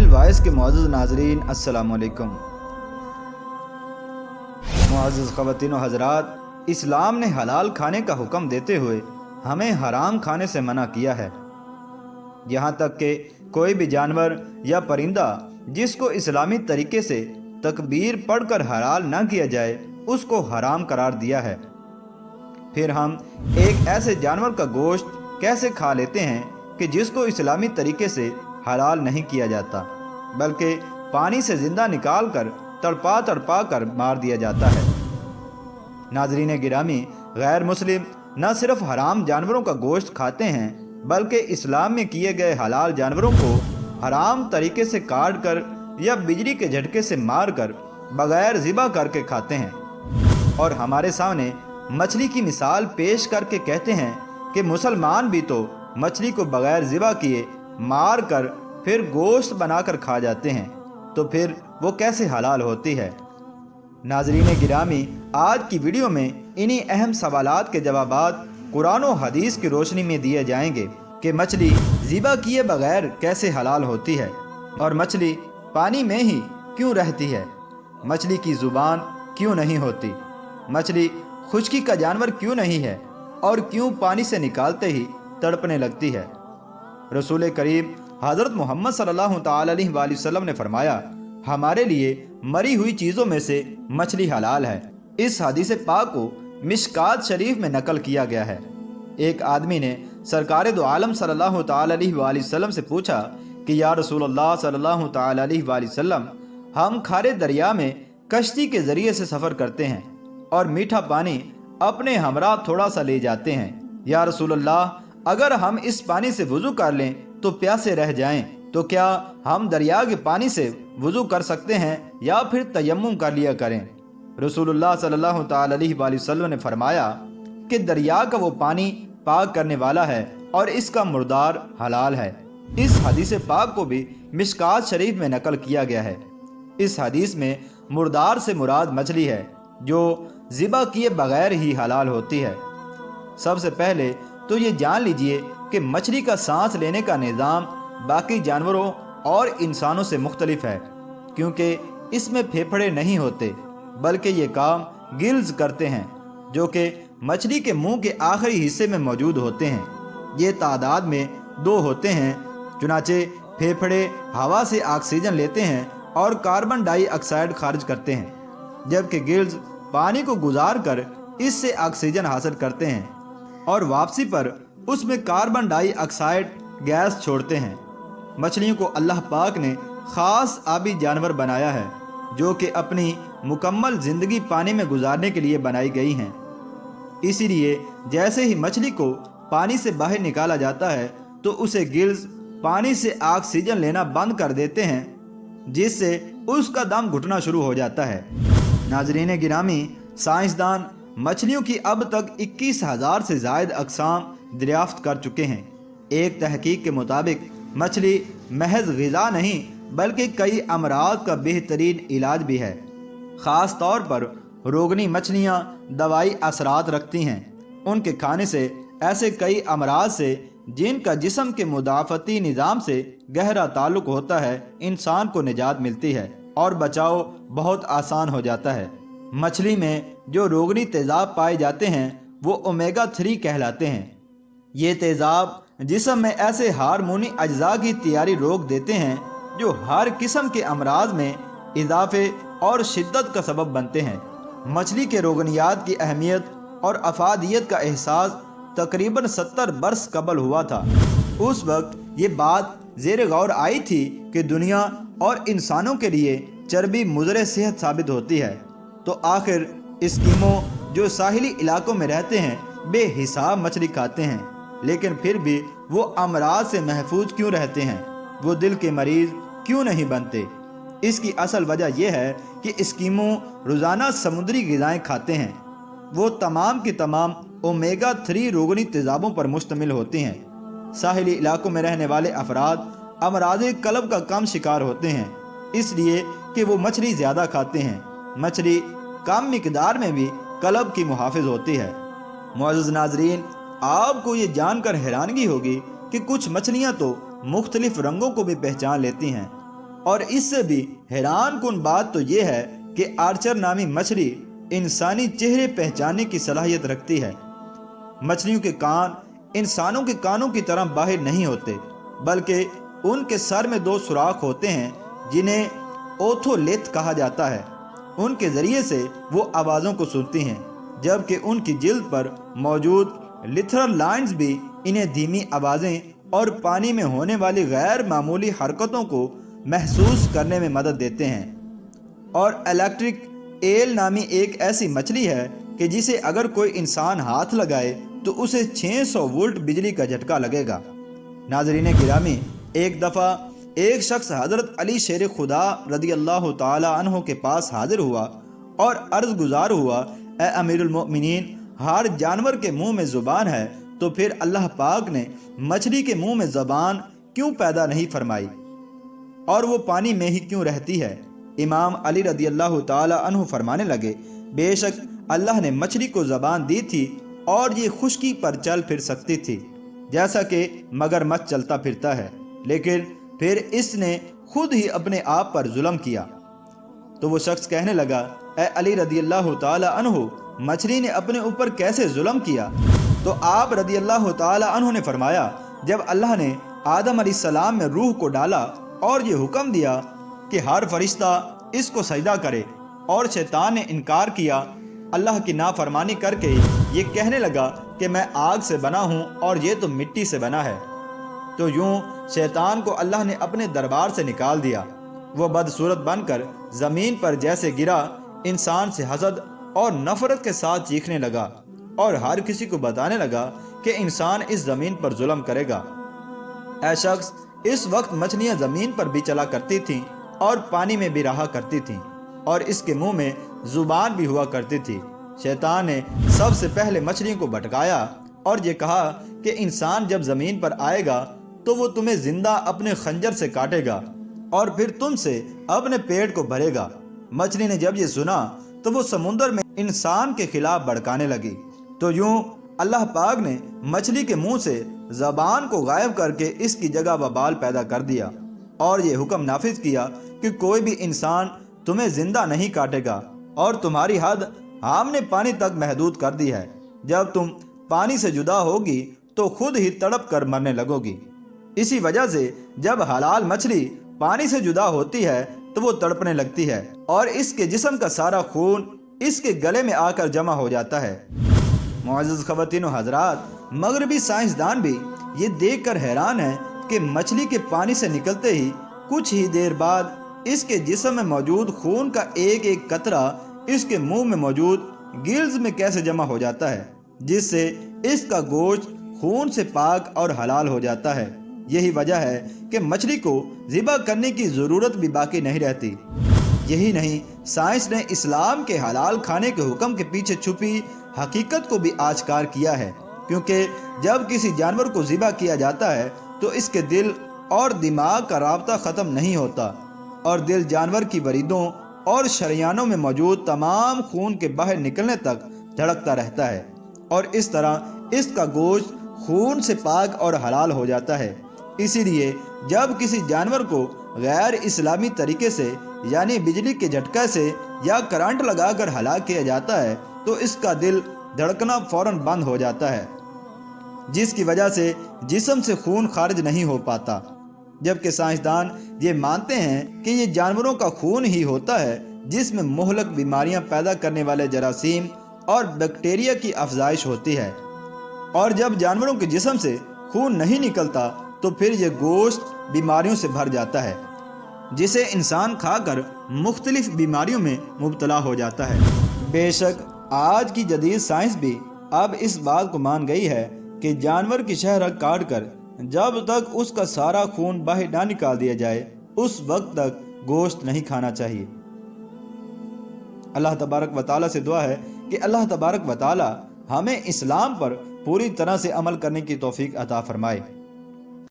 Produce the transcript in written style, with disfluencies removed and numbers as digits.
Voice के मुअज़्ज़ज़ नाज़रीन, अस्सलामु अलैकुम। मुअज़्ज़ज़ ख़वातीन व हज़रात, इस्लाम ने हलाल खाने का हुक्म देते हुए हमें हराम खाने से मना किया है। यहाँ तक कि कोई भी जानवर या परिंदा जिसको इस्लामी तरीके से तकबीर पढ़कर हलाल ना किया जाए, उसको हराम करार दिया है। फिर हम एक ऐसे जानवर का गोश्त कैसे खा लेते हैं कि जिसको इस्लामी तरीके से हलाल नहीं किया जाता, बल्कि पानी से ज़िंदा निकाल कर तड़पा तड़पा कर मार दिया जाता है। नाज़रीन गिरामी, गैर मुस्लिम न सिर्फ हराम जानवरों का गोश्त खाते हैं, बल्कि इस्लाम में किए गए हलाल जानवरों को हराम तरीके से काट कर या बिजली के झटके से मार कर बग़ैर ज़िबा करके खाते हैं। और हमारे सामने मछली की मिसाल पेश करके कहते हैं कि मुसलमान भी तो मछली को बग़ैर ज़िबा किए मार कर फिर गोश्त बनाकर खा जाते हैं, तो फिर वो कैसे हलाल होती है। नाज़रीन गिरामी, आज की वीडियो में इन्हीं अहम सवालात के जवाबात कुरान और हदीस की रोशनी में दिए जाएंगे कि मछली ज़िबा किए बगैर कैसे हलाल होती है और मछली पानी में ही क्यों रहती है, मछली की ज़ुबान क्यों नहीं होती, मछली खुश्की का जानवर क्यों नहीं है और क्यों पानी से निकालते ही तड़पने लगती है। रसूल करीम हज़रत मोहम्मद सल्लल्लाहु अलैहि वसल्लम ने फरमाया, हमारे लिए मरी हुई चीज़ों में से मछली हलाल है। इस हदीस पाक को मिशकात शरीफ में नकल किया गया है। एक आदमी ने सरकार दो आलम सल्लल्लाहु अलैहि वसल्लम से पूछा कि या रसूलल्लाह सल्लल्लाहु अलैहि वसल्लम, हम खारे दरिया में कश्ती के ज़रिए से सफ़र करते हैं और मीठा पानी अपने हमरा थोड़ा सा ले जाते हैं। या रसूलल्लाह, अगर हम इस पानी से वज़ू कर लें तो प्यासे रह जाएं, तो क्या हम दरिया के पानी से वज़ू कर सकते हैं या फिर तयम्मुम कर लिया करें। रसूलुल्लाह सल्लल्लाहु अलैहि वसल्लम ने फरमाया कि दरिया का वो पानी पाक करने वाला है और इसका मुर्दार हलाल है। इस हदीस पाक को भी मिशकात शरीफ में नकल किया गया है। इस हदीस में मुर्दार से मुराद मछली है जो ज़िबा किए बगैर ही हलाल होती है। सबसे पहले तो ये जान लीजिए कि मछली का सांस लेने का निज़ाम बाकी जानवरों और इंसानों से मुख्तलिफ है, क्योंकि इसमें फेफड़े नहीं होते, बल्कि ये काम गिल्स करते हैं जो कि मछली के मुंह के आखिरी हिस्से में मौजूद होते हैं। ये तादाद में 2 होते हैं। चुनाचे फेफड़े हवा से ऑक्सीजन लेते हैं और कार्बन डाइऑक्साइड खारिज करते हैं, जबकि गिल्स पानी को गुजार कर इससे ऑक्सीजन हासिल करते हैं और वापसी पर उसमें कार्बन डाइऑक्साइड गैस छोड़ते हैं। मछलियों को अल्लाह पाक ने ख़ास आबी जानवर बनाया है जो कि अपनी मुकम्मल ज़िंदगी पानी में गुजारने के लिए बनाई गई हैं। इसीलिए जैसे ही मछली को पानी से बाहर निकाला जाता है तो उसे गिल्स पानी से ऑक्सीजन लेना बंद कर देते हैं, जिससे उसका दम घुटना शुरू हो जाता है। नाज़रीन गिरामी, साइंसदान मछलियों की अब तक 21,000 से ज़ायद अक़साम दरियाफ्त कर चुके हैं। एक तहकीक के मुताबिक मछली महज ग़िज़ा नहीं बल्कि कई अमराज का बेहतरीन इलाज भी है। ख़ास तौर पर रोगनी मछलियाँ दवाई असरात रखती हैं। उनके खाने से ऐसे कई अमराज से जिनका जिस्म के मुदाफ़ती निज़ाम से गहरा ताल्लुक़ होता है, इंसान को निजात मिलती है और बचाव बहुत आसान हो जाता है। मछली में जो रोगनी तेज़ाब पाए जाते हैं वो ओमेगा 3 कहलाते हैं। ये तेज़ाब जिस्म में ऐसे हार्मोनी अज्जा की तैयारी रोक देते हैं जो हर किस्म के अमराज में इजाफे और शिद्दत का सबब बनते हैं। मछली के रोगनियात की अहमियत और अफादियत का एहसास तकरीबन 70 बरस कबल हुआ था। उस वक्त ये बात ज़ेर गौर आई थी कि दुनिया और इंसानों के लिए चर्बी मुज़र सेहत साबित होती है, तो आखिर एस्किमो जो साहिली इलाकों में रहते हैं बेहिसाब मछली खाते हैं, लेकिन फिर भी वो अमराज से महफूज क्यों रहते हैं, वो दिल के मरीज़ क्यों नहीं बनते। इसकी असल वजह यह है कि एस्किमो रोज़ाना समुद्री ग़िज़ाएँ खाते हैं। वो तमाम की तमाम ओमेगा 3 रोगनी तेज़ाबों पर मुश्तमिल होती हैं। साहिली इलाकों में रहने वाले अफराद अमराज कल्ब का कम शिकार होते हैं, इसलिए कि वो मछली ज़्यादा खाते हैं। मछली कम मिकदार में भी कल्ब की मुहाफ़िज़ होती है। मुअज़्ज़ज़ नाज़रीन, आपको ये जानकर हैरानगी होगी कि कुछ मछलियाँ तो मुख्तलिफ रंगों को भी पहचान लेती हैं। اور اس سے بھی حیران کن بات تو یہ ہے کہ آرچر نامی مچھلی انسانی چہرے پہچاننے کی صلاحیت رکھتی ہے۔ مچھلیوں کے کان انسانوں کے کانوں کی طرح باہر نہیں ہوتے، بلکہ ان کے سر میں 2 سوراخ ہوتے ہیں جنہیں اوتھولیتھ کہا جاتا ہے۔ ان کے ذریعے سے وہ آوازوں کو سنتی ہیں، جبکہ ان کی جلد پر موجود لیتھرل لائنز بھی انہیں دھیمی آوازیں اور پانی میں ہونے والی غیر معمولی حرکتوں کو محسوس کرنے میں مدد دیتے ہیں۔ اور الیکٹرک ایل نامی ایک ایسی مچھلی ہے کہ جسے اگر کوئی انسان ہاتھ لگائے تو اسے 600 وولٹ بجلی کا جھٹکا لگے گا۔ ناظرین گرامی، ایک دفعہ ایک شخص حضرت علی شیر خدا رضی اللہ تعالی عنہ کے پاس حاضر ہوا اور عرض گزار ہوا، اے امیر المؤمنین، ہر جانور کے منہ میں زبان ہے، تو پھر اللہ پاک نے مچھلی کے منہ میں زبان کیوں پیدا نہیں فرمائی، اور وہ پانی میں ہی کیوں رہتی ہے؟ امام علی رضی اللہ تعالی عنہ فرمانے لگے، بے شک اللہ نے مچھلی کو زبان دی تھی اور یہ خشکی پر چل پھر سکتی تھی جیسا کہ مگرمچھ چلتا پھرتا ہے، لیکن پھر اس نے خود ہی اپنے آپ پر ظلم کیا۔ تو وہ شخص کہنے لگا، اے علی رضی اللہ تعالی عنہ، مچھلی نے اپنے اوپر کیسے ظلم کیا؟ تو آپ رضی اللہ تعالی عنہ نے فرمایا، جب اللہ نے آدم علیہ السلام میں روح کو ڈالا اور یہ حکم دیا کہ ہر فرشتہ اس کو سجدہ کرے، اور شیطان نے انکار کیا، اللہ کی نافرمانی کر کے یہ کہنے لگا کہ میں آگ سے بنا ہوں اور یہ تو مٹی سے بنا ہے، تو یوں شیطان کو اللہ نے اپنے دربار سے نکال دیا۔ وہ بدصورت بن کر زمین پر جیسے گرا، انسان سے حسد اور نفرت کے ساتھ چیخنے لگا اور ہر کسی کو بتانے لگا کہ انسان اس زمین پر ظلم کرے گا۔ اے شخص، اس وقت مچھلیاں زمین پر بھی چلا کرتی تھیں اور پانی میں بھی رہا کرتی تھیں، اور اس کے منہ میں زبان بھی ہوا کرتی تھی۔ شیطان نے سب سے پہلے مچھلیوں کو بھٹکایا اور یہ کہا کہ انسان جب زمین پر آئے گا تو وہ تمہیں زندہ اپنے خنجر سے کاٹے گا اور پھر تم سے اپنے پیٹ کو بھرے گا۔ مچھلی نے جب یہ سنا تو وہ سمندر میں انسان کے خلاف بھڑکانے لگی، تو یوں اللہ پاک نے مچھلی کے منہ سے زبان کو غائب کر کے اس کی جگہ وبال پیدا کر دیا اور یہ حکم نافذ کیا کہ کوئی بھی انسان تمہیں زندہ نہیں کاٹے گا، اور تمہاری حد ہم نے پانی تک محدود کر دی ہے۔ جب تم پانی سے جدا ہوگی تو خود ہی تڑپ کر مرنے لگو گی۔ اسی وجہ سے جب حلال مچھلی پانی سے جدا ہوتی ہے تو وہ تڑپنے لگتی ہے اور اس کے جسم کا سارا خون اس کے گلے میں آ کر جمع ہو جاتا ہے۔ معزز خواتین و حضرات، مغربی سائنسدان بھی یہ دیکھ کر حیران ہیں کہ مچھلی کے پانی سے نکلتے ہی کچھ ہی دیر بعد اس کے جسم میں موجود خون کا ایک ایک قطرہ اس کے منہ میں موجود گلز میں کیسے جمع ہو جاتا ہے، جس سے اس کا گوشت خون سے پاک اور حلال ہو جاتا ہے۔ یہی وجہ ہے کہ مچھلی کو ذبح کرنے کی ضرورت بھی باقی نہیں رہتی۔ یہی نہیں، سائنس نے اسلام کے حلال کھانے کے حکم کے پیچھے چھپی حقیقت کو بھی آشکار کیا ہے، کیونکہ جب کسی جانور کو ذبح کیا جاتا ہے تو اس کے دل اور دماغ کا رابطہ ختم نہیں ہوتا، اور دل جانور کی وریدوں اور شریانوں میں موجود تمام خون کے باہر نکلنے تک دھڑکتا رہتا ہے، اور اس طرح اس کا گوشت خون سے پاک اور حلال ہو جاتا ہے۔ اسی لیے جب کسی جانور کو غیر اسلامی طریقے سے یعنی بجلی کے جھٹکے سے یا کرنٹ لگا کر ہلاک کیا جاتا ہے تو اس کا دل دھڑکنا فوراً بند ہو جاتا ہے، جس کی وجہ سے جسم سے خون خارج نہیں ہو پاتا، جبکہ سائنسدان یہ مانتے ہیں کہ یہ جانوروں کا خون ہی ہوتا ہے جس میں مہلک بیماریاں پیدا کرنے والے جراثیم اور بیکٹیریا کی افزائش ہوتی ہے، اور جب جانوروں کے جسم سے خون نہیں نکلتا تو پھر یہ گوشت بیماریوں سے بھر جاتا ہے، جسے انسان کھا کر مختلف بیماریوں میں مبتلا ہو جاتا ہے۔ بے شک آج کی جدید سائنس بھی اب اس بات کو مان گئی ہے کہ جانور کی شہرک کاٹ کر جب تک اس کا سارا خون باہر نہ نکال دیا جائے اس وقت تک گوشت نہیں کھانا چاہیے۔ اللہ تبارک و تعالیٰ سے دعا ہے کہ اللہ تبارک و تعالیٰ ہمیں اسلام پر پوری طرح سے عمل کرنے کی توفیق عطا فرمائے۔